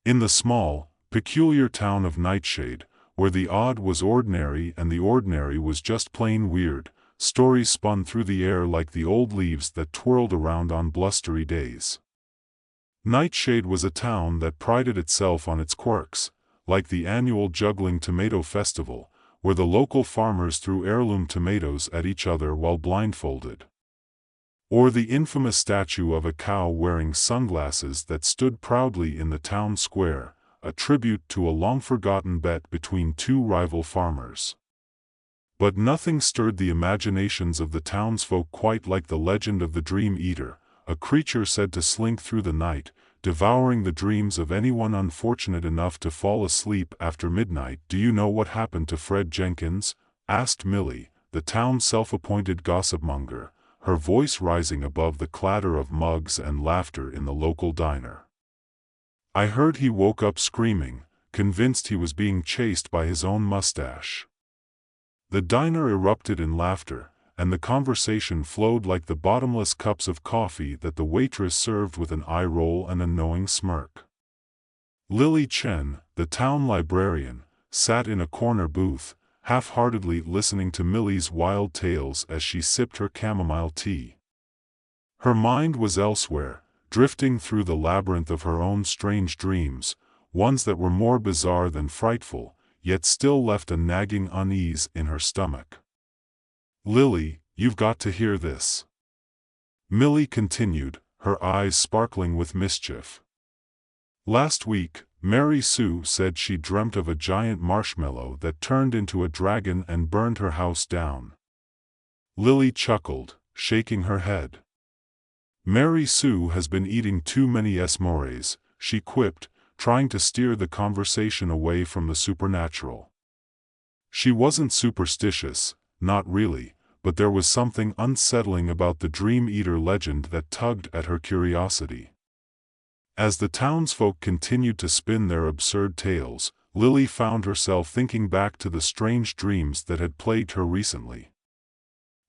In the small, peculiar town of Nightshade, where the odd was ordinary and the ordinary was just plain weird, stories spun through the air like the old leaves that twirled around on blustery days. Nightshade was a town that prided itself on its quirks, like the annual juggling tomato festival, where the local farmers threw heirloom tomatoes at each other while blindfolded. Or the infamous statue of a cow wearing sunglasses that stood proudly in the town square, a tribute to a long-forgotten bet between two rival farmers. But nothing stirred the imaginations of the townsfolk quite like the legend of the Dream Eater, a creature said to slink through the night, devouring the dreams of anyone unfortunate enough to fall asleep after midnight. "Do you know what happened to Fred Jenkins?" asked Millie, the town's self-appointed gossipmonger, her voice rising above the clatter of mugs and laughter in the local diner. "I heard he woke up screaming, convinced he was being chased by his own mustache." The diner erupted in laughter, and the conversation flowed like the bottomless cups of coffee that the waitress served with an eye roll and a knowing smirk. Lily Chen, the town librarian, sat in a corner booth, half-heartedly listening to Millie's wild tales as she sipped her chamomile tea. Her mind was elsewhere, drifting through the labyrinth of her own strange dreams, ones that were more bizarre than frightful, yet still left a nagging unease in her stomach. "Lily, you've got to hear this," Millie continued, her eyes sparkling with mischief. "Last week, Mary Sue said she dreamt of a giant marshmallow that turned into a dragon and burned her house down." Lily chuckled, shaking her head. "Mary Sue has been eating too many s'mores," she quipped, trying to steer the conversation away from the supernatural. She wasn't superstitious, not really, but there was something unsettling about the Dream Eater legend that tugged at her curiosity. As the townsfolk continued to spin their absurd tales, Lily found herself thinking back to the strange dreams that had plagued her recently.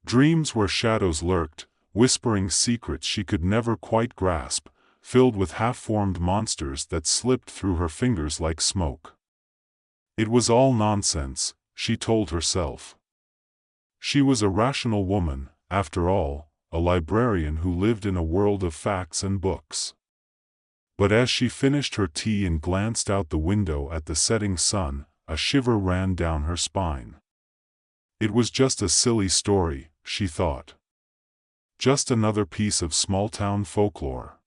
Dreams where shadows lurked, whispering secrets she could never quite grasp, filled with half-formed monsters that slipped through her fingers like smoke. It was all nonsense, she told herself. She was a rational woman, after all, a librarian who lived in a world of facts and books. But as she finished her tea and glanced out the window at the setting sun, a shiver ran down her spine. It was just a silly story, she thought. Just another piece of small-town folklore.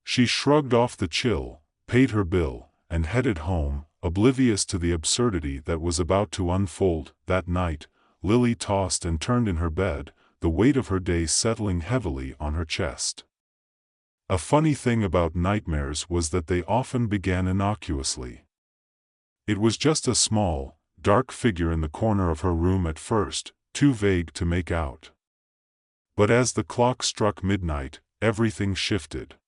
She shrugged off the chill, paid her bill, and headed home, oblivious to the absurdity that was about to unfold. That night, Lily tossed and turned in her bed, the weight of her day settling heavily on her chest. A funny thing about nightmares was that they often began innocuously. It was just a small, dark figure in the corner of her room at first, too vague to make out. But as the clock struck midnight, everything shifted.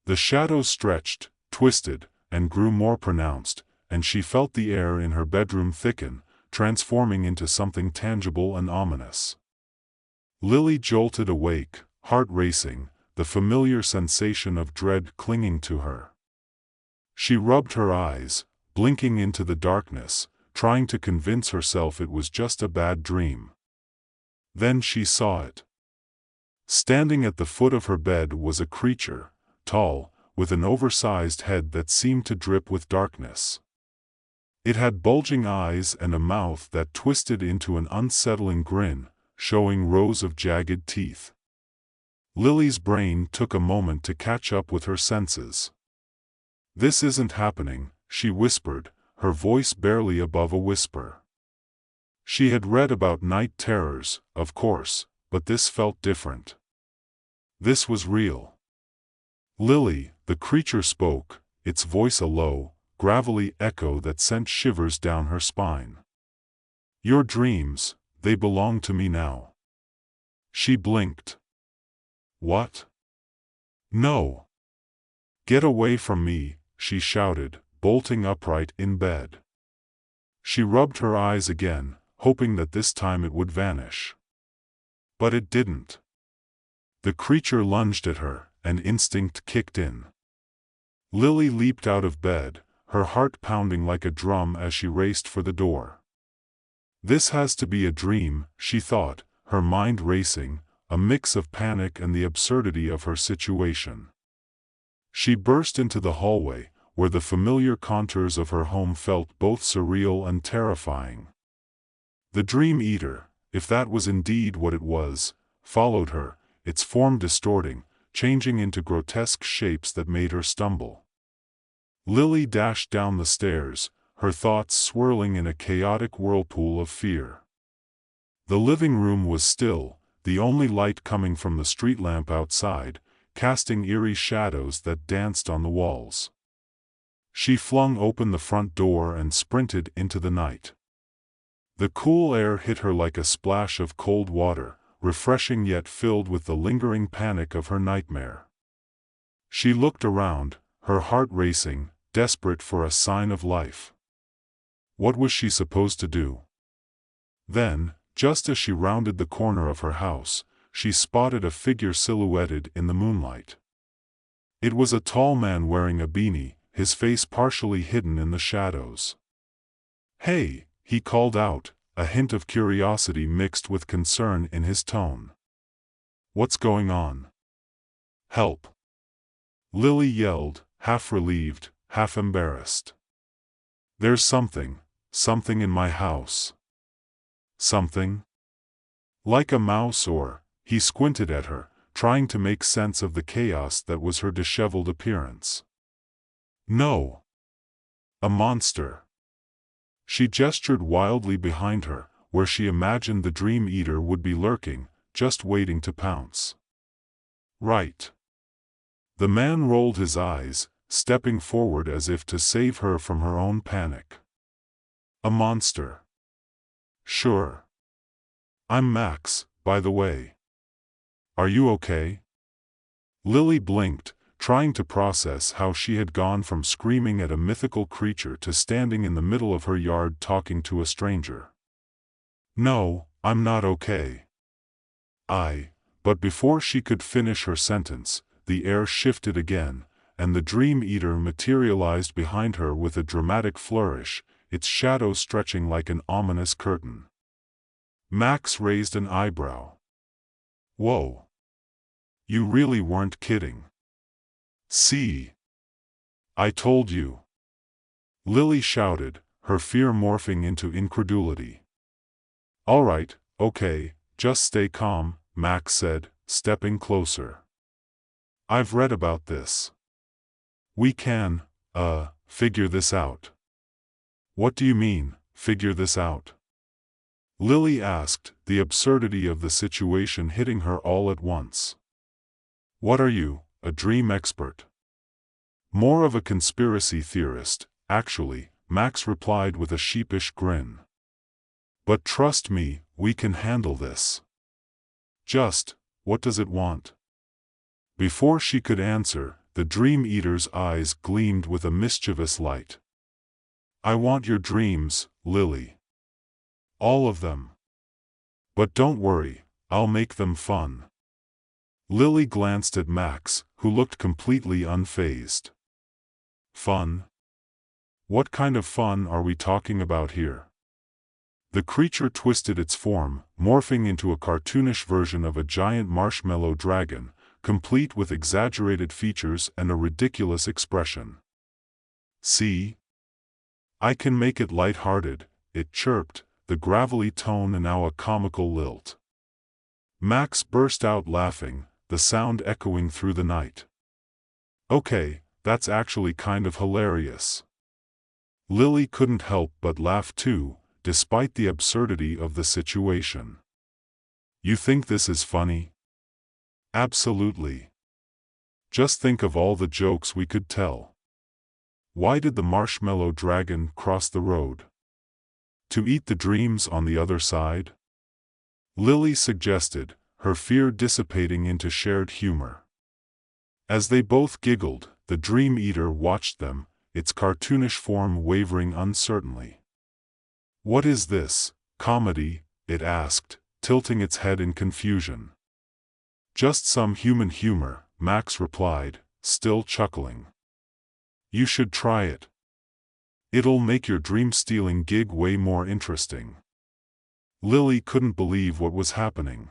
The shadows stretched, twisted, and grew more pronounced, and she felt the air in her bedroom thicken, transforming into something tangible and ominous. Lily jolted awake, heart racing, the familiar sensation of dread clinging to her. She rubbed her eyes, blinking into the darkness, trying to convince herself it was just a bad dream. Then she saw it. Standing at the foot of her bed was a creature, tall, with an oversized head that seemed to drip with darkness. It had bulging eyes and a mouth that twisted into an unsettling grin, showing rows of jagged teeth. Lily's brain took a moment to catch up with her senses. "This isn't happening," she whispered, her voice barely above a whisper. She had read about night terrors, of course, but this felt different. This was real. "Lily," the creature spoke, its voice a low, gravelly echo that sent shivers down her spine. "Your dreams, they belong to me now." She blinked. "What? No. Get away from me," she shouted, bolting upright in bed. She rubbed her eyes again, hoping that this time it would vanish. But it didn't. The creature lunged at her, and instinct kicked in. Lily leaped out of bed, her heart pounding like a drum as she raced for the door. This has to be a dream, she thought, her mind racing, a mix of panic and the absurdity of her situation. She burst into the hallway, where the familiar contours of her home felt both surreal and terrifying. The Dream Eater, if that was indeed what it was, followed her, its form distorting, changing into grotesque shapes that made her stumble. Lily dashed down the stairs, her thoughts swirling in a chaotic whirlpool of fear. The living room was still, the only light coming from the street lamp outside, casting eerie shadows that danced on the walls. She flung open the front door and sprinted into the night. The cool air hit her like a splash of cold water, refreshing yet filled with the lingering panic of her nightmare. She looked around, her heart racing, desperate for a sign of life. What was she supposed to do? Then, just as she rounded the corner of her house, she spotted a figure silhouetted in the moonlight. It was a tall man wearing a beanie, his face partially hidden in the shadows. "Hey," he called out, a hint of curiosity mixed with concern in his tone. "What's going on?" "Help!" Lily yelled, half relieved, half embarrassed. "There's something in my house." "Something?" "Like a mouse or—" He squinted at her, trying to make sense of the chaos that was her disheveled appearance. "No. A monster." She gestured wildly behind her, where she imagined the Dream Eater would be lurking, just waiting to pounce. "Right." The man rolled his eyes, stepping forward as if to save her from her own panic. "A monster?" "Sure. I'm Max, by the way. Are you okay?" Lily blinked, trying to process how she had gone from screaming at a mythical creature to standing in the middle of her yard talking to a stranger. "No, I'm not okay. But before she could finish her sentence, the air shifted again, and the Dream Eater materialized behind her with a dramatic flourish, its shadow stretching like an ominous curtain. Max raised an eyebrow. "Whoa. You really weren't kidding." "See? I told you." Lily shouted, her fear morphing into incredulity. "All right, okay, just stay calm," Max said, stepping closer. "I've read about this. We can, figure this out." "What do you mean, figure this out?" Lily asked, the absurdity of the situation hitting her all at once. "What are you, a dream expert?" "More of a conspiracy theorist, actually," Max replied with a sheepish grin. "But trust me, we can handle this." "Just, what does it want?" Before she could answer, the Dream Eater's eyes gleamed with a mischievous light. "I want your dreams, Lily. All of them. But don't worry, I'll make them fun." Lily glanced at Max, who looked completely unfazed. "Fun? What kind of fun are we talking about here?" The creature twisted its form, morphing into a cartoonish version of a giant marshmallow dragon, complete with exaggerated features and a ridiculous expression. "See? I can make it light-hearted," it chirped, the gravelly tone now a comical lilt. Max burst out laughing, the sound echoing through the night. "Okay, that's actually kind of hilarious." Lily couldn't help but laugh too, despite the absurdity of the situation. "You think this is funny?" "Absolutely. Just think of all the jokes we could tell. Why did the marshmallow dragon cross the road? To eat the dreams on the other side?" Lily suggested, her fear dissipating into shared humor. As they both giggled, the Dream Eater watched them, its cartoonish form wavering uncertainly. "What is this, comedy?" it asked, tilting its head in confusion. "Just some human humor," Max replied, still chuckling. You should try it. It'll make your dream-stealing gig way more interesting. Lily couldn't believe what was happening.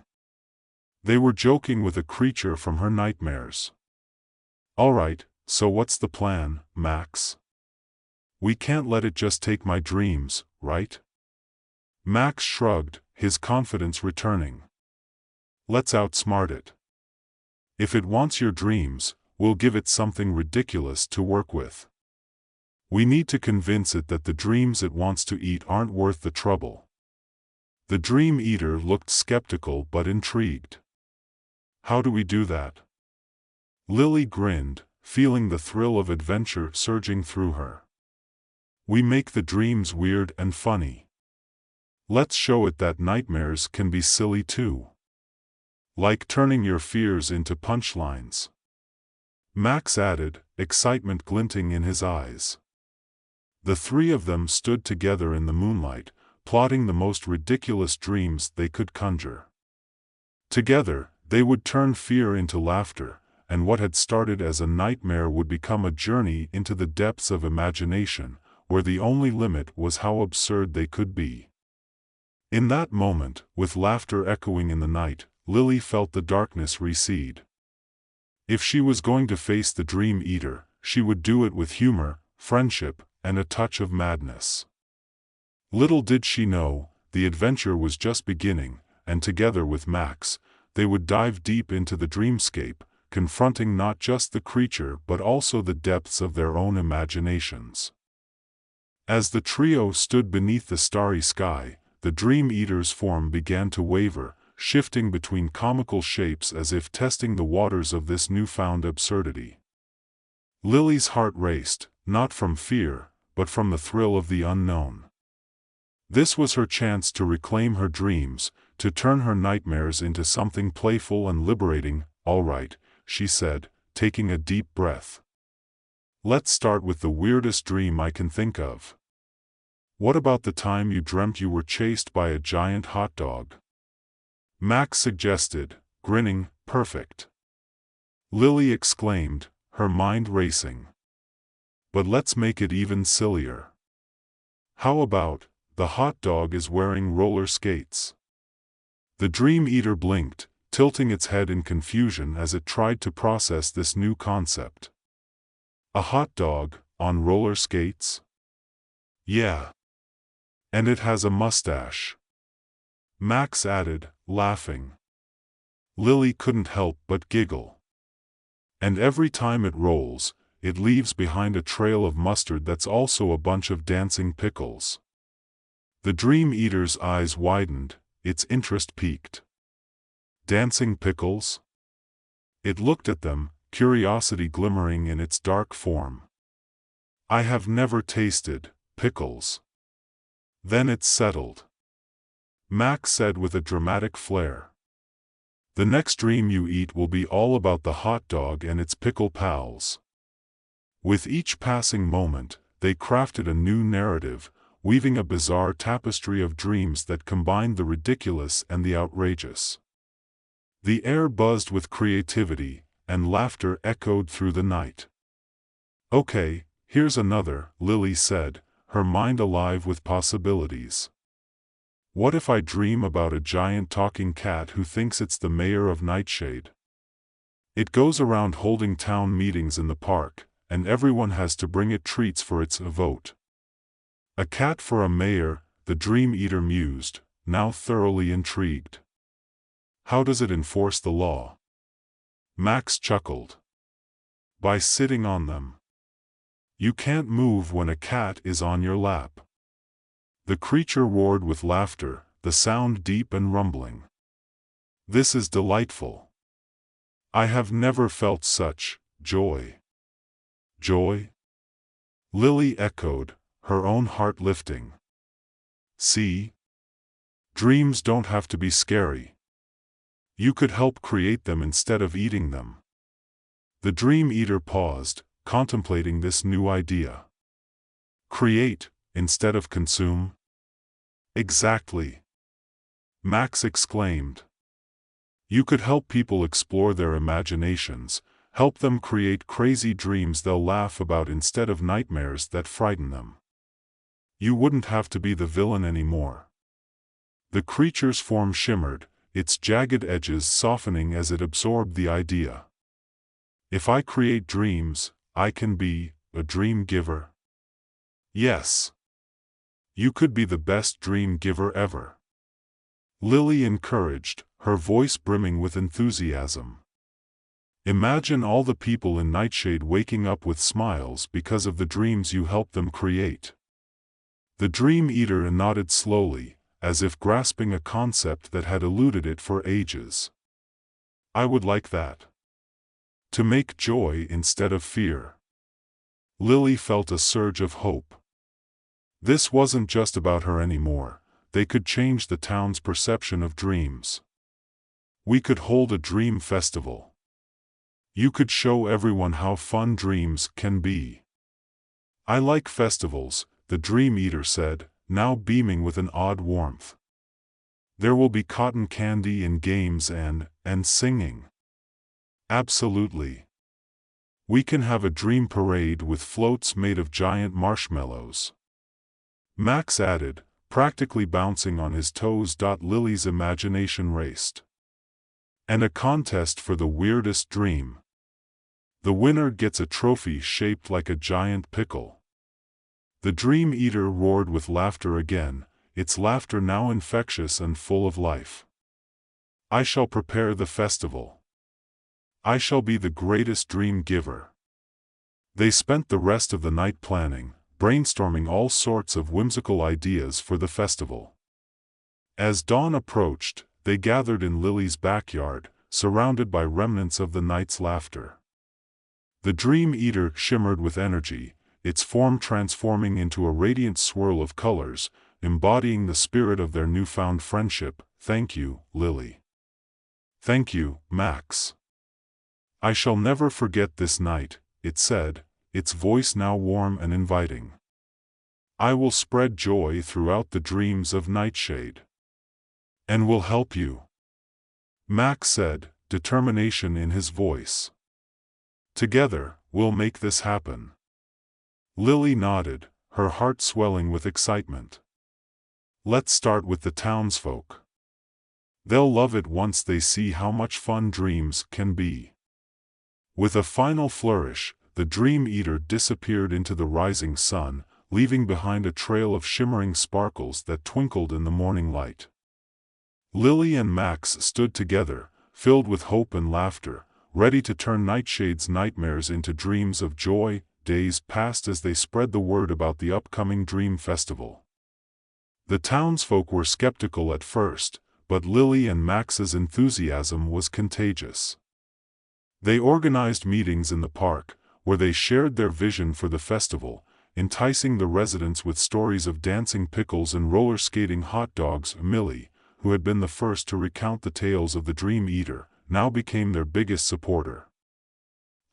They were joking with a creature from her nightmares. All right, so what's the plan, Max? We can't let it just take my dreams, right? Max shrugged, his confidence returning. Let's outsmart it. If it wants your dreams, we'll give it something ridiculous to work with. We need to convince it that the dreams it wants to eat aren't worth the trouble. The dream eater looked skeptical but intrigued. How do we do that? Lily grinned, feeling the thrill of adventure surging through her. We make the dreams weird and funny. Let's show it that nightmares can be silly too. Like turning your fears into punchlines. Max added, excitement glinting in his eyes. The three of them stood together in the moonlight, plotting the most ridiculous dreams they could conjure. Together, they would turn fear into laughter, and what had started as a nightmare would become a journey into the depths of imagination, where the only limit was how absurd they could be. In that moment, with laughter echoing in the night, Lily felt the darkness recede. If she was going to face the dream eater, she would do it with humor, friendship, and a touch of madness. Little did she know, the adventure was just beginning, and together with Max, they would dive deep into the dreamscape, confronting not just the creature but also the depths of their own imaginations. As the trio stood beneath the starry sky, the dream eater's form began to waver, shifting between comical shapes as if testing the waters of this newfound absurdity. Lily's heart raced, not from fear, but from the thrill of the unknown. This was her chance to reclaim her dreams, to turn her nightmares into something playful and liberating. All right, she said, taking a deep breath. Let's start with the weirdest dream I can think of. What about the time you dreamt you were chased by a giant hot dog? Max suggested, grinning. Perfect. Lily exclaimed, her mind racing. But let's make it even sillier. How about, the hot dog is wearing roller skates? The dream eater blinked, tilting its head in confusion as it tried to process this new concept. A hot dog, on roller skates? Yeah. And it has a mustache. Max added, laughing. Lily couldn't help but giggle. And every time it rolls, it leaves behind a trail of mustard that's also a bunch of dancing pickles. The dream eater's eyes widened, its interest piqued. Dancing pickles? It looked at them, curiosity glimmering in its dark form. I have never tasted pickles. Then it settled. Max said with a dramatic flair. The next dream you eat will be all about the hot dog and its pickle pals. With each passing moment, they crafted a new narrative, weaving a bizarre tapestry of dreams that combined the ridiculous and the outrageous. The air buzzed with creativity, and laughter echoed through the night. Okay, here's another, Lily said, her mind alive with possibilities. What if I dream about a giant talking cat who thinks it's the mayor of Nightshade? It goes around holding town meetings in the park, and everyone has to bring it treats for its vote. A cat for a mayor, the dream eater mused, now thoroughly intrigued. How does it enforce the law? Max chuckled. By sitting on them. You can't move when a cat is on your lap. The creature roared with laughter, the sound deep and rumbling. This is delightful. I have never felt such joy. Joy? Lily echoed, her own heart lifting. See? Dreams don't have to be scary. You could help create them instead of eating them. The dream eater paused, contemplating this new idea. Create, instead of consume? Exactly. Max exclaimed. You could help people explore their imaginations, Help them create crazy dreams they'll laugh about instead of nightmares that frighten them. You wouldn't have to be the villain anymore. The creature's form shimmered, its jagged edges softening as it absorbed the idea. If I create dreams, I can be a dream giver. Yes. You could be the best dream giver ever. Lily encouraged, her voice brimming with enthusiasm. Imagine all the people in Nightshade waking up with smiles because of the dreams you helped them create. The Dream Eater nodded slowly, as if grasping a concept that had eluded it for ages. I would like that. To make joy instead of fear. Lily felt a surge of hope. This wasn't just about her anymore, they could change the town's perception of dreams. We could hold a dream festival. You could show everyone how fun dreams can be. I like festivals, the Dream Eater said, now beaming with an odd warmth. There will be cotton candy and games and singing. Absolutely. We can have a dream parade with floats made of giant marshmallows. Max added, practically bouncing on his toes. Lily's imagination raced. And a contest for the weirdest dream. The winner gets a trophy shaped like a giant pickle. The Dream Eater roared with laughter again, its laughter now infectious and full of life. I shall prepare the festival. I shall be the greatest dream giver. They spent the rest of the night planning, brainstorming all sorts of whimsical ideas for the festival. As dawn approached, they gathered in Lily's backyard, surrounded by remnants of the night's laughter. The Dream Eater shimmered with energy, its form transforming into a radiant swirl of colors, embodying the spirit of their newfound friendship. Thank you, Lily. Thank you, Max. I shall never forget this night, it said, its voice now warm and inviting. I will spread joy throughout the dreams of Nightshade. And will help you. Max said, determination in his voice. Together, we'll make this happen. Lily nodded, her heart swelling with excitement. Let's start with the townsfolk. They'll love it once they see how much fun dreams can be. With a final flourish, the Dream Eater disappeared into the rising sun, leaving behind a trail of shimmering sparkles that twinkled in the morning light. Lily and Max stood together, filled with hope and laughter, ready to turn Nightshade's nightmares into dreams of joy. Days passed as they spread the word about the upcoming Dream Festival. The townsfolk were skeptical at first, but Lily and Max's enthusiasm was contagious. They organized meetings in the park, where they shared their vision for the festival, enticing the residents with stories of dancing pickles and roller skating hot dogs. Millie, who had been the first to recount the tales of the Dream Eater, now became their biggest supporter.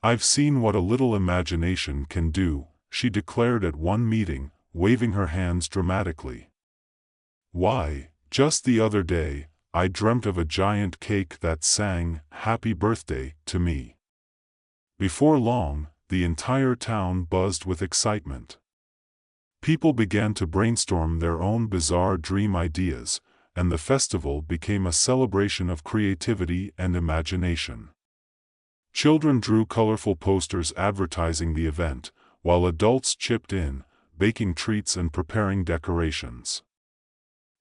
I've seen what a little imagination can do, she declared at one meeting, waving her hands dramatically. Why, just the other day, I dreamt of a giant cake that sang, "Happy Birthday," to me. Before long, the entire town buzzed with excitement. People began to brainstorm their own bizarre dream ideas, and the festival became a celebration of creativity and imagination. Children drew colorful posters advertising the event, while adults chipped in, baking treats and preparing decorations.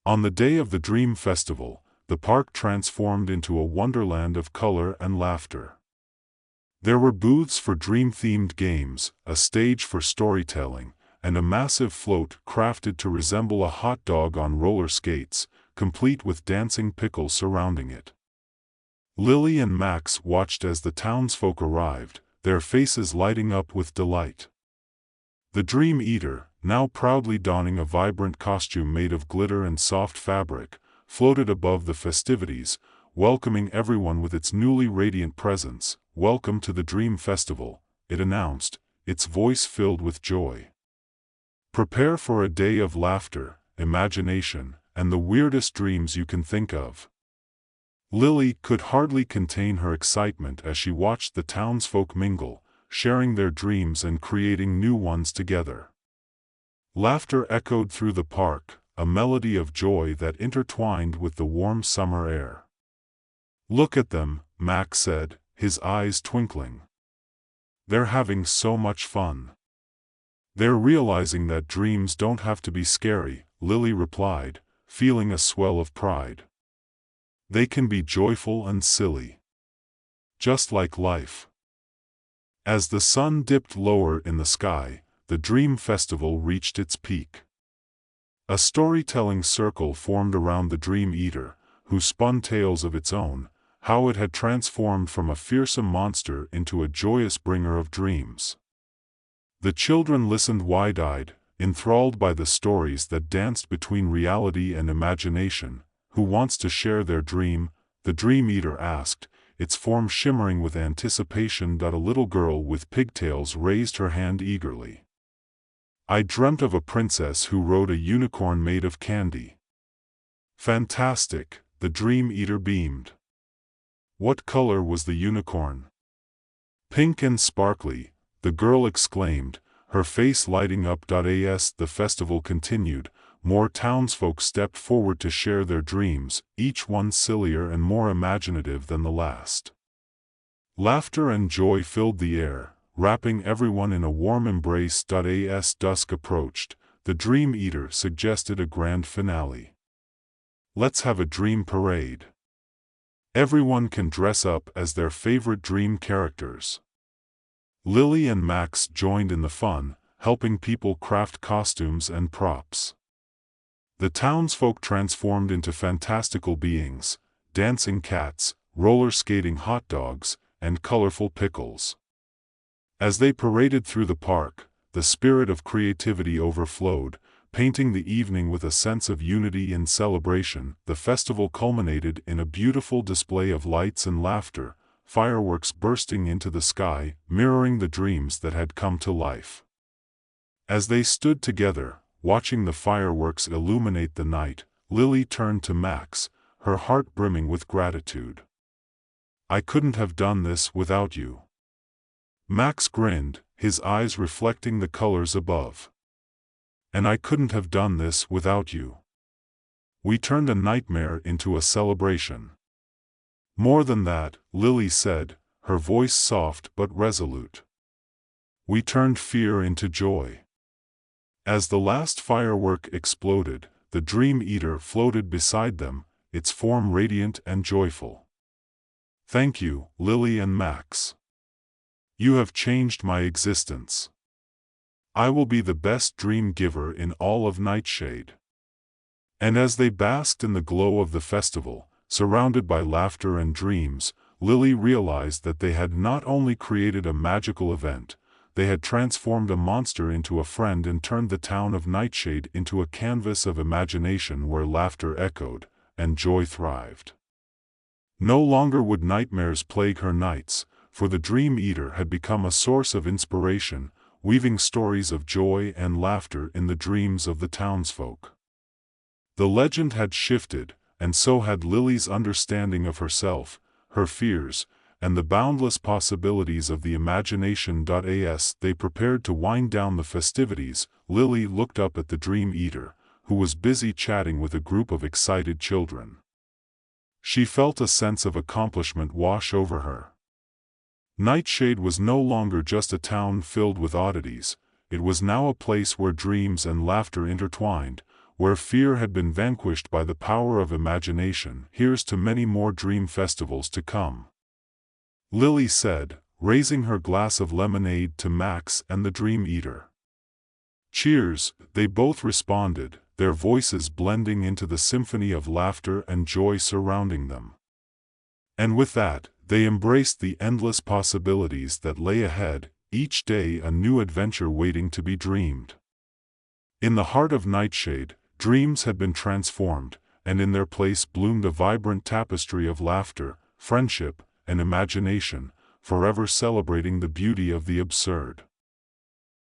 On the day of the Dream Festival, the park transformed into a wonderland of color and laughter. There were booths for dream-themed games, a stage for storytelling, and a massive float crafted to resemble a hot dog on roller skates, complete with dancing pickles surrounding it. Lily and Max watched as the townsfolk arrived, their faces lighting up with delight. The Dream Eater, now proudly donning a vibrant costume made of glitter and soft fabric, floated above the festivities, welcoming everyone with its newly radiant presence. Welcome to the Dream Festival, it announced, its voice filled with joy. Prepare for a day of laughter, imagination, and the weirdest dreams you can think of. Lily could hardly contain her excitement as she watched the townsfolk mingle, sharing their dreams and creating new ones together. Laughter echoed through the park, a melody of joy that intertwined with the warm summer air. "Look at them," Max said, his eyes twinkling. "They're having so much fun." "They're realizing that dreams don't have to be scary," Lily replied, feeling a swell of pride. "They can be joyful and silly. Just like life." As the sun dipped lower in the sky, the Dream Festival reached its peak. A storytelling circle formed around the Dream Eater, who spun tales of its own, how it had transformed from a fearsome monster into a joyous bringer of dreams. The children listened wide-eyed, enthralled by the stories that danced between reality and imagination. "Who wants to share their dream?" the Dream Eater asked, its form shimmering with anticipation. A little girl with pigtails raised her hand eagerly. "I dreamt of a princess who rode a unicorn made of candy." "Fantastic," the Dream Eater beamed. "What color was the unicorn?" "Pink and sparkly," the girl exclaimed, her face lighting up. As the festival continued, more townsfolk stepped forward to share their dreams, each one sillier and more imaginative than the last. Laughter and joy filled the air, wrapping everyone in a warm embrace. As dusk approached, the Dream Eater suggested a grand finale. "Let's have a dream parade. Everyone can dress up as their favorite dream characters." Lily and Max joined in the fun, helping people craft costumes and props. The townsfolk transformed into fantastical beings, dancing cats, roller-skating hot dogs, and colorful pickles. As they paraded through the park, the spirit of creativity overflowed, painting the evening with a sense of unity and celebration. The festival culminated in a beautiful display of lights and laughter, fireworks bursting into the sky, mirroring the dreams that had come to life. As they stood together, watching the fireworks illuminate the night, Lily turned to Max, her heart brimming with gratitude. "I couldn't have done this without you." Max grinned, his eyes reflecting the colors above. "And I couldn't have done this without you. We turned a nightmare into a celebration." "More than that," Lily said, her voice soft but resolute. "We turned fear into joy." As the last firework exploded, the Dream Eater floated beside them, its form radiant and joyful. "Thank you, Lily and Max. You have changed my existence. I will be the best dream giver in all of Nightshade." And as they basked in the glow of the festival, surrounded by laughter and dreams, Lily realized that they had not only created a magical event, they had transformed a monster into a friend and turned the town of Nightshade into a canvas of imagination where laughter echoed, and joy thrived. No longer would nightmares plague her nights, for the Dream Eater had become a source of inspiration, weaving stories of joy and laughter in the dreams of the townsfolk. The legend had shifted, and so had Lily's understanding of herself, her fears, and the boundless possibilities of the imagination. As they prepared to wind down the festivities, Lily looked up at the Dream Eater, who was busy chatting with a group of excited children. She felt a sense of accomplishment wash over her. Nightshade was no longer just a town filled with oddities, it was now a place where dreams and laughter intertwined, where fear had been vanquished by the power of imagination. "Here's to many more dream festivals to come," Lily said, raising her glass of lemonade to Max and the Dream Eater. "Cheers," they both responded, their voices blending into the symphony of laughter and joy surrounding them. And with that, they embraced the endless possibilities that lay ahead, each day a new adventure waiting to be dreamed. In the heart of Nightshade, dreams had been transformed, and in their place bloomed a vibrant tapestry of laughter, friendship, and imagination, forever celebrating the beauty of the absurd.